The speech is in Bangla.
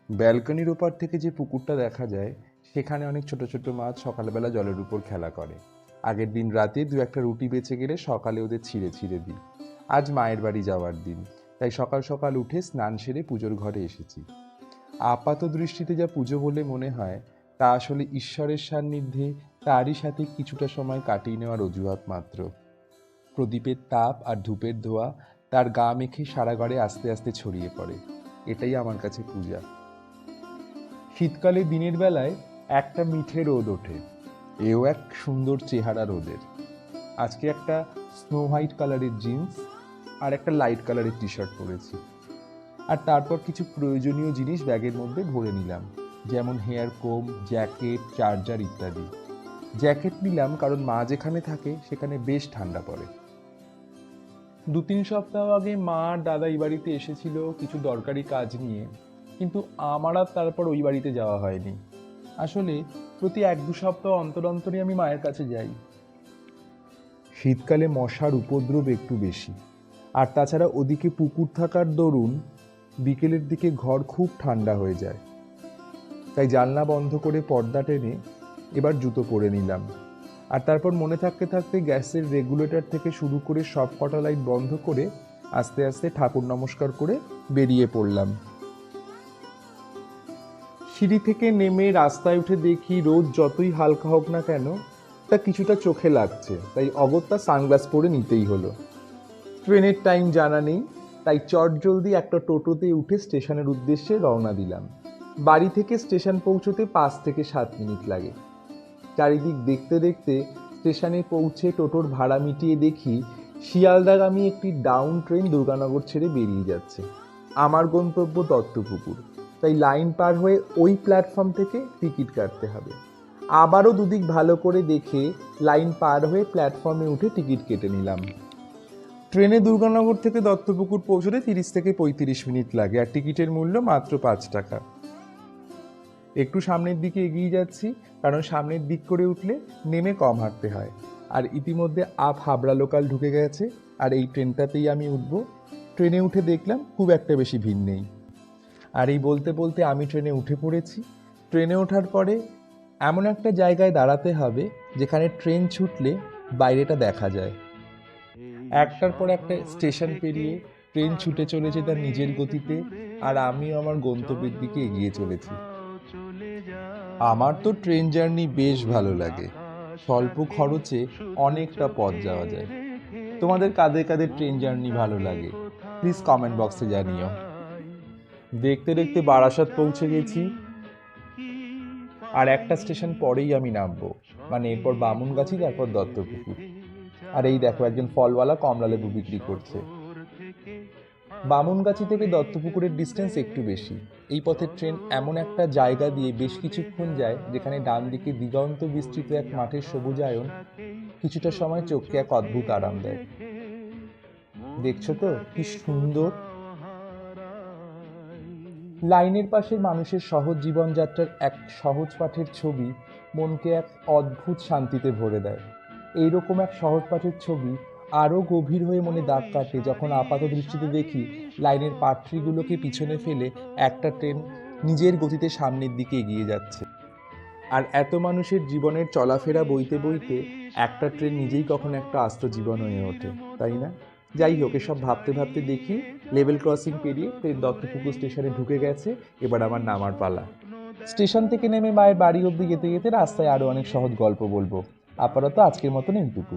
ব্যালকনির ওপার থেকে যে পুকুরটা দেখা যায় সেখানে অনেক ছোট ছোট মাছ সকালবেলা জলের উপর খেলা করে। আগের দিন রাতে দু একটা রুটি বেঁচে গেলে সকালে ওদের ছিঁড়ে ছিঁড়ে দিই। আজ মায়ের বাড়ি যাওয়ার দিন, তাই সকাল সকাল উঠে স্নান সেরে পুজোর ঘরে এসেছি। আপাত দৃষ্টিতে যা পুজো বলে মনে হয় তা আসলে ঈশ্বরের সান্নিধ্যে তারই সাথে কিছুটা সময় কাটিয়ে নেওয়ার অজুহাত মাত্র। প্রদীপের তাপ আর ধূপের ধোঁয়া তার গা মেখে সারা ঘরে আস্তে আস্তে ছড়িয়ে পড়ে। এটাই আমার কাছে পূজা। শীতকালে দিনের বেলায় একটা মিঠে রোদ ওঠে, এও এক সুন্দর চেহারা রোদের। আজকে একটা স্নো হোয়াইট কালারের জিন্স আর একটা লাইট কালারের টি শার্ট পরেছি। আর তারপর কিছু প্রয়োজনীয় জিনিস ব্যাগের মধ্যে ভরে নিলাম, যেমন হেয়ার কোম, জ্যাকেট, চার্জার ইত্যাদি। জ্যাকেট নিলাম কারণ মা যেখানে থাকে সেখানে বেশ ঠান্ডা পড়ে। 2-3 সপ্তাহ আগে মা আর দাদা এই বাড়িতে এসেছিল কিছু দরকারি কাজ নিয়ে, কিন্তু আমার আর তারপর ওই বাড়িতে যাওয়া হয়নি। আসলে প্রতি 1-2 সপ্তাহ অন্তর অন্তরই আমি মায়ের কাছে যাই। শীতকালে মশার উপদ্রব একটু বেশি, আর তাছাড়া ওদিকে পুকুর থাকার দরুন বিকেলের দিকে ঘর খুব ঠান্ডা হয়ে যায়। তাই জানলা বন্ধ করে পর্দা টেনে এবার জুতো পরে নিলাম। আর তারপর মনে থাকতে থাকতে গ্যাসের রেগুলেটর থেকে শুরু করে সব কটা লাইট বন্ধ করে আস্তে আস্তে ঠাকুর নমস্কার করে বেরিয়ে পড়লাম। সিঁড়ি থেকে নেমে রাস্তায় উঠে দেখি রোদ যতই হালকা হোক না কেন তা কিছুটা চোখে লাগছে, তাই অগত্যা সানগ্লাস পরে নিতেই হলো। ট্রেনের টাইম জানা নেই, তাই চটজলদি একটা টোটোতে উঠে স্টেশনের উদ্দেশ্যে রওনা দিলাম। বাড়ি থেকে স্টেশন পৌঁছতে 5 থেকে 7 মিনিট লাগে। চারিদিক দেখতে দেখতে স্টেশনে পৌঁছে টোটোর ভাড়া মিটিয়ে দেখি শিয়ালদাগামী একটি ডাউন ট্রেন দুর্গানগর ছেড়ে বেরিয়ে যাচ্ছে। আমার গন্তব্য দত্তপুকুর, তাই লাইন পার হয়ে ওই প্ল্যাটফর্ম থেকে টিকিট কাটতে হবে। আবারও দুদিক ভালো করে দেখে লাইন পার হয়ে প্ল্যাটফর্মে উঠে টিকিট কেটে নিলাম। ট্রেনে দুর্গানগর থেকে দত্তপুকুর পৌঁছতে 30 থেকে 35 মিনিট লাগে, আর টিকিটের মূল্য মাত্র 5 টাকা। একটু সামনের দিকে এগিয়ে যাচ্ছি, কারণ সামনের দিক করে উঠলে নেমে কম হাঁটতে হয়। আর ইতিমধ্যে আপ হাবড়া লোকাল ঢুকে গেছে, আর এই ট্রেনটাতেই আমি উঠবো। ট্রেনে উঠে দেখলাম খুব একটা বেশি ভিড় নেই। আর এই বলতে বলতে আমি ট্রেনে উঠে পড়েছি। ট্রেনে ওঠার পরে এমন একটা জায়গায় দাঁড়াতে হবে যেখানে ট্রেন ছুটলে বাইরেটা দেখা যায়। একটার পর একটা স্টেশন পেরিয়ে ট্রেন ছুটে চলেছে তার নিজের গতিতে, আর আমিও আমার গন্তব্যের দিকে এগিয়ে চলেছি। আমার তো ট্রেন জার্নি বেশ ভালো লাগে। স্বল্প খরচে অনেকটা পথ যাওয়া যায়। তোমাদের কাদের কাদের ট্রেন জার্নি ভালো লাগে প্লিজ কমেন্ট বক্সে জানিও। দেখতে দেখতে বারাসাত পৌঁছে গেছি, আর একটা স্টেশন পরেই আমি নামবো, মানে এরপর বামুনগাছি, তারপর দত্তপুকুর। আর এই দেখো একজন ফলওয়ালা কমলা লেবু বিক্রি করছে। বামুনগাছি থেকে দত্তপুকুরের ডিস্টেন্স একটু বেশি। এই পথের ট্রেন এমন একটা জায়গা দিয়ে বেশ কিছুক্ষণ যায় যেখানে ডান দিকে দিগন্ত বিস্তৃত এক মাঠের সবুজায়ন কিছুটা সময় চোখকে এক অদ্ভুত আরাম দেয়। দেখছো তো কি সুন্দর! লাইনের পাশের মানুষের সহজ জীবনযাত্রার এক সহজ পাঠের ছবি মনকে এক অদ্ভুত শান্তিতে ভরে দেয়। এইরকম এক সহজ পাঠের ছবি আরও গভীর হয়ে মনে দাগ কাটে যখন আপাত দৃষ্টিতে দেখি লাইনের পাট্রিগুলোকে পিছনে ফেলে একটা ট্রেন নিজের গতিতে সামনের দিকে এগিয়ে যাচ্ছে। আর এত মানুষের জীবনের চলাফেরা বইতে বইতে একটা ট্রেন নিজেই কখনো একটা আস্ত জীবন হয়ে ওঠে, তাই না? যাই হোক, এসব ভাবতে ভাবতে দেখি লেভেল ক্রসিং পেরিয়ে ট্রেন দত্তপুকুর স্টেশনে ঢুকে গেছে। এবার আমার নামার পালা। স্টেশন থেকে নেমে মায়ের বাড়ি অবধি যেতে যেতে রাস্তায় আরও অনেক সহজ গল্প বলবো। আপাতত আজকের মতন এইটুকু।